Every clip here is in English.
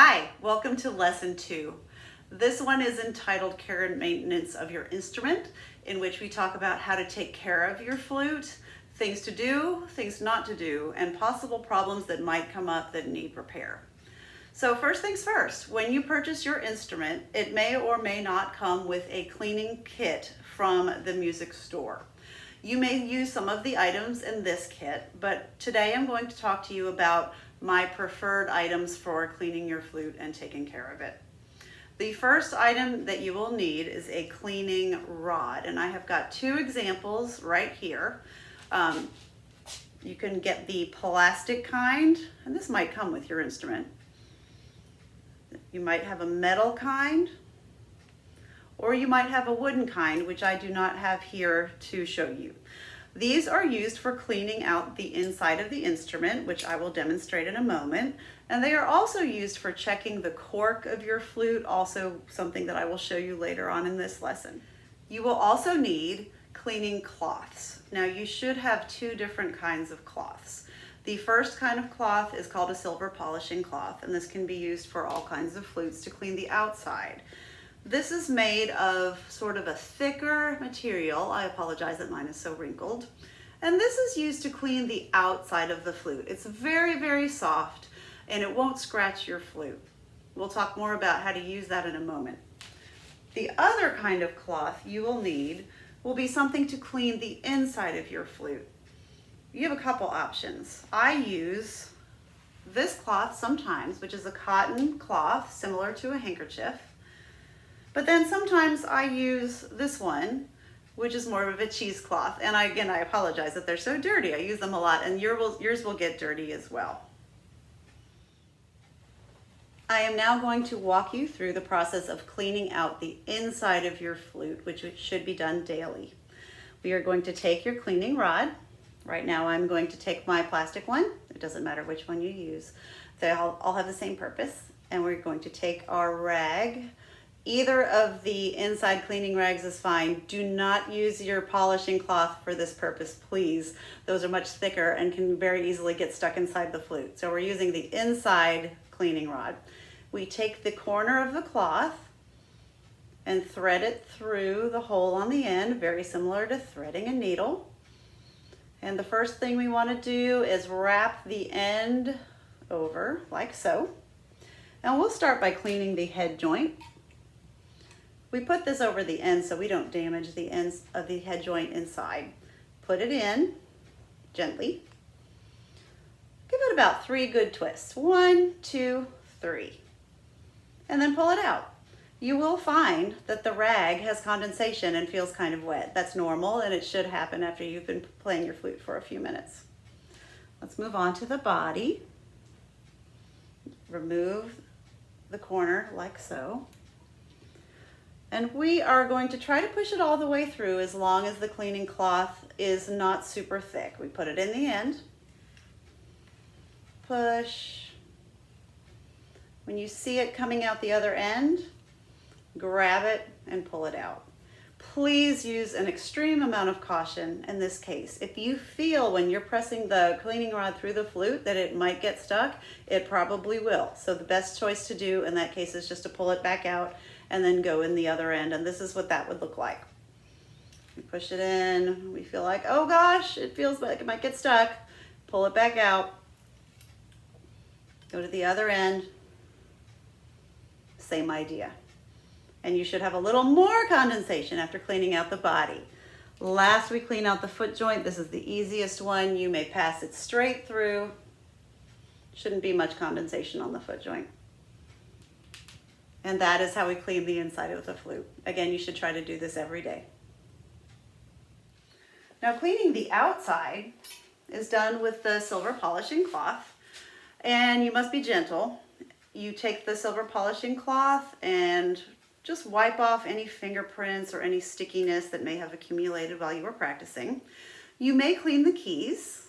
Hi, welcome to lesson 2. This one is entitled Care and Maintenance of Your Instrument, in which we talk about how to take care of your flute, things to do, things not to do, and possible problems that might come up that need repair. So first things first, when you purchase your instrument, it may or may not come with a cleaning kit from the music store. You may use some of the items in this kit, but today I'm going to talk to you about my preferred items for cleaning your flute and taking care of it. The first item that you will need is a cleaning rod, and I have got 2 examples right here. You can get the plastic kind, and this might come with your instrument. You might have a metal kind, or you might have a wooden kind, which I do not have here to show you. These are used for cleaning out the inside of the instrument, which I will demonstrate in a moment. And they are also used for checking the cork of your flute, also something that I will show you later on in this lesson. You will also need cleaning cloths. Now you should have 2 different kinds of cloths. The first kind of cloth is called a silver polishing cloth, and this can be used for all kinds of flutes to clean the outside. This is made of sort of a thicker material. I apologize that mine is so wrinkled. And this is used to clean the outside of the flute. It's very, very soft and it won't scratch your flute. We'll talk more about how to use that in a moment. The other kind of cloth you will need will be something to clean the inside of your flute. You have a couple options. I use this cloth sometimes, which is a cotton cloth similar to a handkerchief. But then sometimes I use this one, which is more of a cheesecloth. And I apologize that they're so dirty. I use them a lot, and yours will get dirty as well. I am now going to walk you through the process of cleaning out the inside of your flute, which should be done daily. We are going to take your cleaning rod. Right now I'm going to take my plastic one. It doesn't matter which one you use. They all have the same purpose. And we're going to take our rag. Either of the inside cleaning rags is fine. Do not use your polishing cloth for this purpose, please. Those are much thicker and can very easily get stuck inside the flute. So we're using the inside cleaning rod. We take the corner of the cloth and thread it through the hole on the end, very similar to threading a needle. And the first thing we want to do is wrap the end over like so. And we'll start by cleaning the head joint. We put this over the end so we don't damage the ends of the head joint inside. Put it in gently. Give it about 3 good twists. 1, 2, 3. And then pull it out. You will find that the rag has condensation and feels kind of wet. That's normal, and it should happen after you've been playing your flute for a few minutes. Let's move on to the body. Remove the corner like so. And we are going to try to push it all the way through as long as the cleaning cloth is not super thick. We put it in the end. Push. When you see it coming out the other end, grab it and pull it out. Please use an extreme amount of caution in this case. If you feel when you're pressing the cleaning rod through the flute that it might get stuck, it probably will. So the best choice to do in that case is just to pull it back out and then go in the other end, and this is what that would look like. We push it in, we feel like, oh gosh, it feels like it might get stuck. Pull it back out, go to the other end, same idea. And you should have a little more condensation after cleaning out the body. Last, we clean out the foot joint. This is the easiest one. You may pass it straight through. Shouldn't be much condensation on the foot joint. And that is how we clean the inside of the flute. Again, you should try to do this every day. Now, cleaning the outside is done with the silver polishing cloth, and you must be gentle. You take the silver polishing cloth and just wipe off any fingerprints or any stickiness that may have accumulated while you were practicing. You may clean the keys.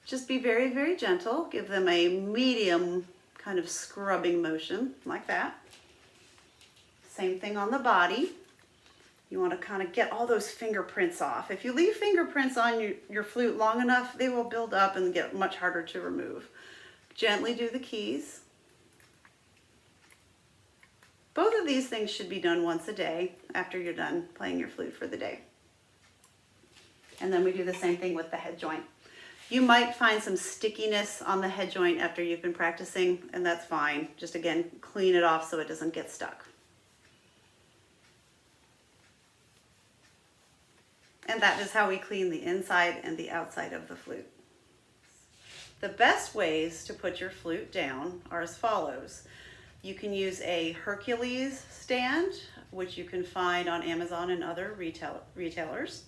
Just be very, very gentle. Give them a medium kind of scrubbing motion like that. Same thing on the body. You want to kind of get all those fingerprints off. If you leave fingerprints on your flute long enough, they will build up and get much harder to remove. Gently do the keys. these things should be done once a day after you're done playing your flute for the day. And then we do the same thing with the head joint. You might find some stickiness on the head joint after you've been practicing, and that's fine. Just again, clean it off so it doesn't get stuck. And that is how we clean the inside and the outside of the flute. The best ways to put your flute down are as follows. You can use a Hercules stand, which you can find on Amazon and other retailers.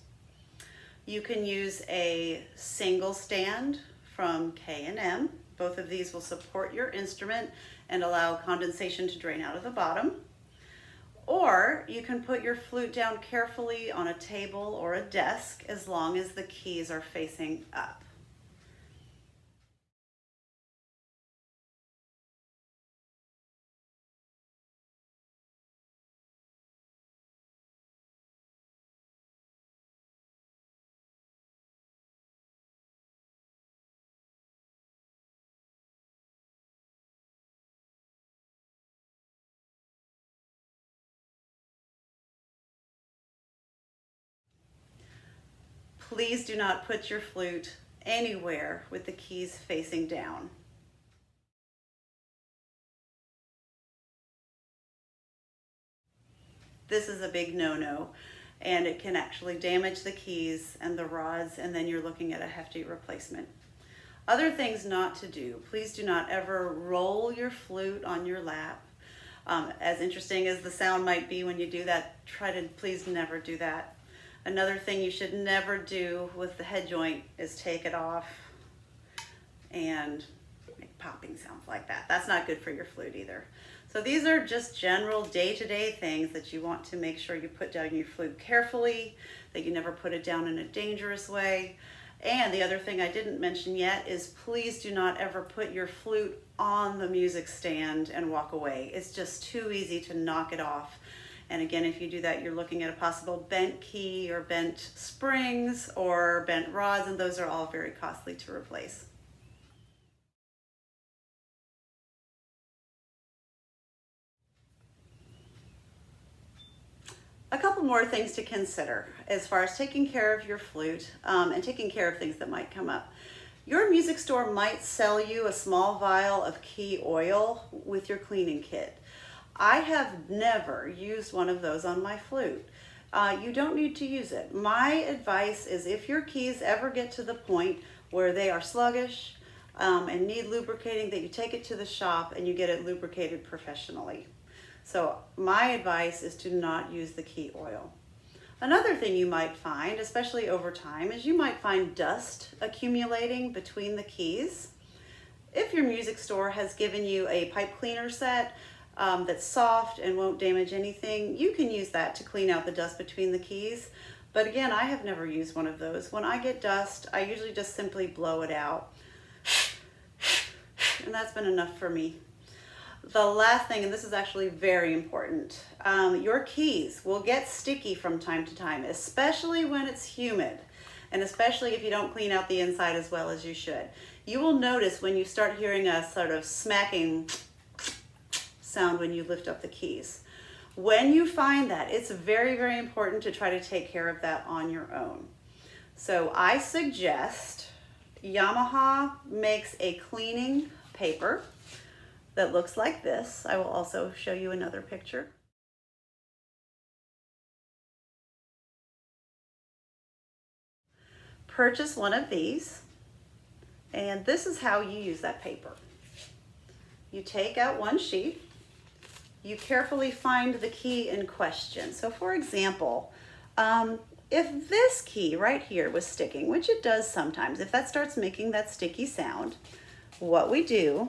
You can use a single stand from K&M. Both of these will support your instrument and allow condensation to drain out of the bottom. Or you can put your flute down carefully on a table or a desk as long as the keys are facing up. Please do not put your flute anywhere with the keys facing down. This is a big no-no, and it can actually damage the keys and the rods, and then you're looking at a hefty replacement. Other things not to do. Please do not ever roll your flute on your lap. As interesting as the sound might be when you do that, please never do that. Another thing you should never do with the head joint is take it off and make popping sounds like that. That's not good for your flute either. So these are just general day-to-day things that you want to make sure you put down your flute carefully, that you never put it down in a dangerous way. And the other thing I didn't mention yet is please do not ever put your flute on the music stand and walk away. It's just too easy to knock it off. And again, if you do that, you're looking at a possible bent key or bent springs or bent rods, and those are all very costly to replace. A couple more things to consider as far as taking care of your flute and taking care of things that might come up. Your music store might sell you a small vial of key oil with your cleaning kit. I have never used one of those on my flute. You don't need to use it. My advice is if your keys ever get to the point where they are sluggish and need lubricating, that you take it to the shop and you get it lubricated professionally. So my advice is to not use the key oil. Another thing you might find, especially over time, is you might find dust accumulating between the keys. If your music store has given you a pipe cleaner set, that's soft and won't damage anything, you can use that to clean out the dust between the keys. But again, I have never used one of those. When I get dust, I usually just simply blow it out. And that's been enough for me. The last thing, and this is actually very important, your keys will get sticky from time to time, especially when it's humid, and especially if you don't clean out the inside as well as you should. You will notice when you start hearing a sort of smacking sound when you lift up the keys. When you find that, it's very, very important to try to take care of that on your own. So I suggest Yamaha makes a cleaning paper that looks like this. I will also show you another picture. Purchase one of these, and this is how you use that paper. You take out one sheet. You carefully find the key in question. So for example, if this key right here was sticking, which it does sometimes, if that starts making that sticky sound, what we do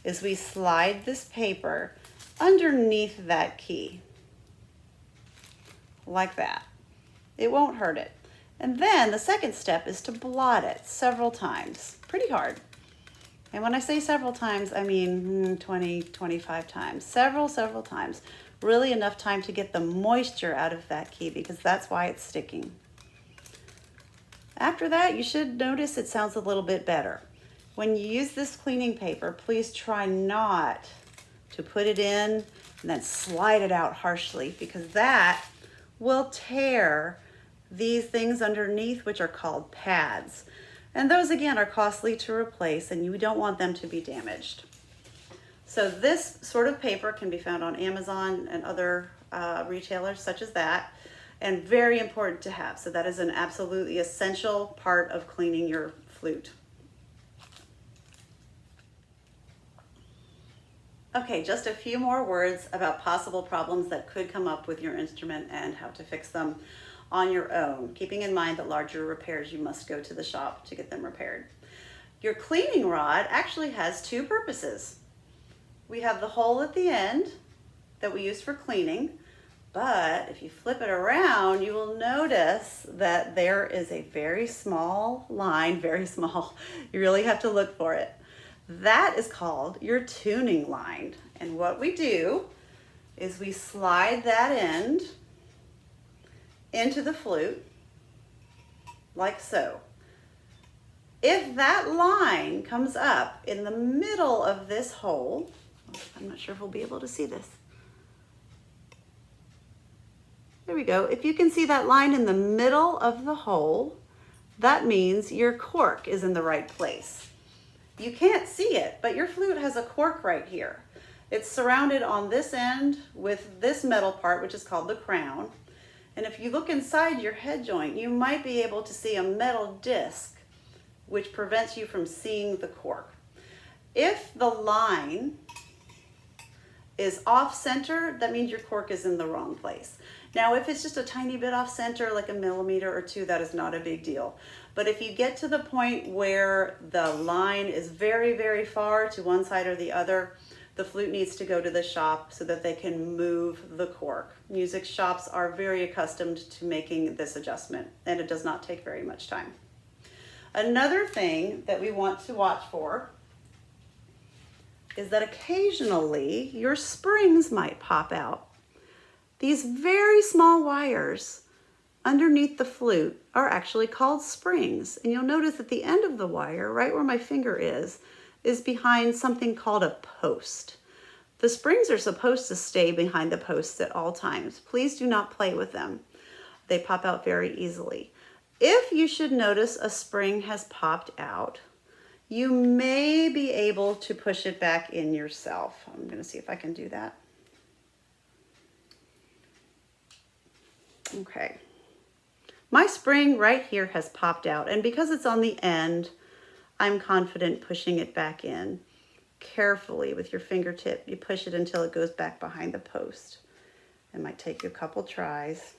is we slide this paper underneath that key, like that. It won't hurt it. And then the second step is to blot it several times, pretty hard. And when I say several times, I mean 20, 25 times, several times. Really enough time to get the moisture out of that key, because that's why it's sticking. After that, you should notice it sounds a little bit better. When you use this cleaning paper, please try not to put it in and then slide it out harshly, because that will tear these things underneath, which are called pads. And those again are costly to replace, and you don't want them to be damaged. So this sort of paper can be found on Amazon and other retailers such as that, and very important to have. So that is an absolutely essential part of cleaning your flute. Okay, just a few more words about possible problems that could come up with your instrument and how to fix them on your own, keeping in mind that larger repairs you must go to the shop to get them repaired. Your cleaning rod actually has two purposes. We have the hole at the end that we use for cleaning, but if you flip it around, you will notice that there is a very small line, very small. You really have to look for it. That is called your tuning line. And what we do is we slide that end into the flute, like so. If that line comes up in the middle of this hole, I'm not sure if we'll be able to see this. There we go. If you can see that line in the middle of the hole, that means your cork is in the right place. You can't see it, but your flute has a cork right here. It's surrounded on this end with this metal part, which is called the crown. And if you look inside your head joint, you might be able to see a metal disc, which prevents you from seeing the cork. If the line is off center, that means your cork is in the wrong place. Now, if it's just a tiny bit off center, like a millimeter or two, that is not a big deal. But if you get to the point where the line is very, very far to one side or the other, the flute needs to go to the shop so that they can move the cork. Music shops are very accustomed to making this adjustment, and it does not take very much time. Another thing that we want to watch for is that occasionally your springs might pop out. These very small wires underneath the flute are actually called springs. And you'll notice at the end of the wire, right where my finger is behind something called a post. The springs are supposed to stay behind the posts at all times. Please do not play with them. They pop out very easily. If you should notice a spring has popped out, you may be able to push it back in yourself. I'm going to see if I can do that. Okay. My spring right here has popped out, and because it's on the end, I'm confident pushing it back in. Carefully with your fingertip, you push it until it goes back behind the post. It might take you a couple tries.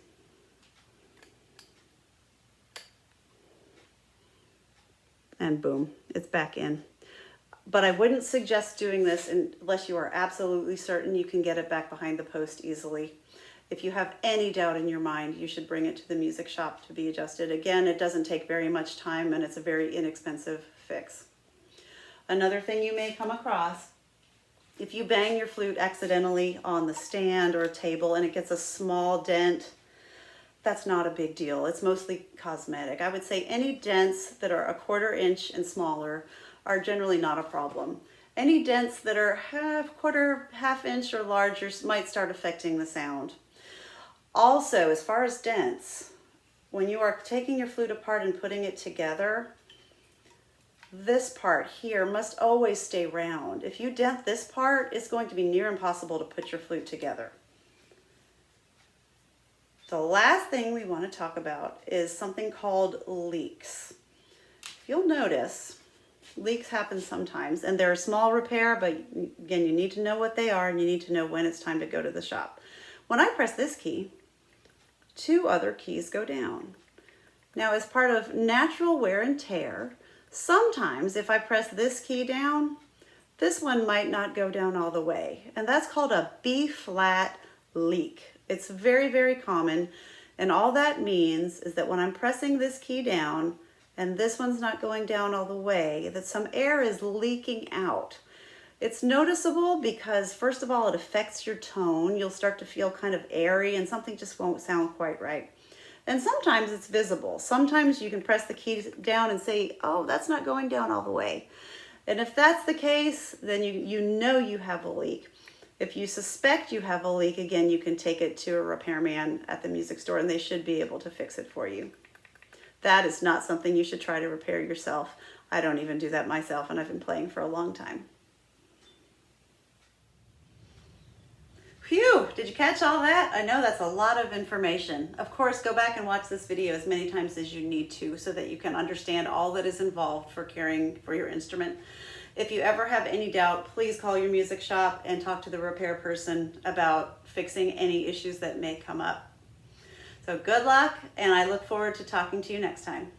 And boom, it's back in. But I wouldn't suggest doing this unless you are absolutely certain you can get it back behind the post easily. If you have any doubt in your mind, you should bring it to the music shop to be adjusted. Again, it doesn't take very much time, and it's a very inexpensive fix. Another thing you may come across, if you bang your flute accidentally on the stand or a table and it gets a small dent, that's not a big deal. It's mostly cosmetic. I would say any dents that are 1/4 inch and smaller are generally not a problem. Any dents that are half inch or larger might start affecting the sound. Also, as far as dents, when you are taking your flute apart and putting it together, this part here must always stay round. If you dent this part, it's going to be near impossible to put your flute together. The last thing we want to talk about is something called leaks. If you'll notice, leaks happen sometimes, and they're a small repair, but again, you need to know what they are, and you need to know when it's time to go to the shop. When I press this key, 2 other keys go down. Now, as part of natural wear and tear, sometimes if I press this key down, this one might not go down all the way, and that's called a B-flat leak. It's very, very common, and all that means is that when I'm pressing this key down and this one's not going down all the way, that some air is leaking out. It's noticeable because, first of all, it affects your tone. You'll start to feel kind of airy and something just won't sound quite right. And sometimes it's visible. Sometimes you can press the keys down and say, oh, that's not going down all the way. And if that's the case, then you know you have a leak. If you suspect you have a leak, again, you can take it to a repairman at the music store and they should be able to fix it for you. That is not something you should try to repair yourself. I don't even do that myself, and I've been playing for a long time. Phew, did you catch all that? I know that's a lot of information. Of course, go back and watch this video as many times as you need to so that you can understand all that is involved for caring for your instrument. If you ever have any doubt, please call your music shop and talk to the repair person about fixing any issues that may come up. So good luck, and I look forward to talking to you next time.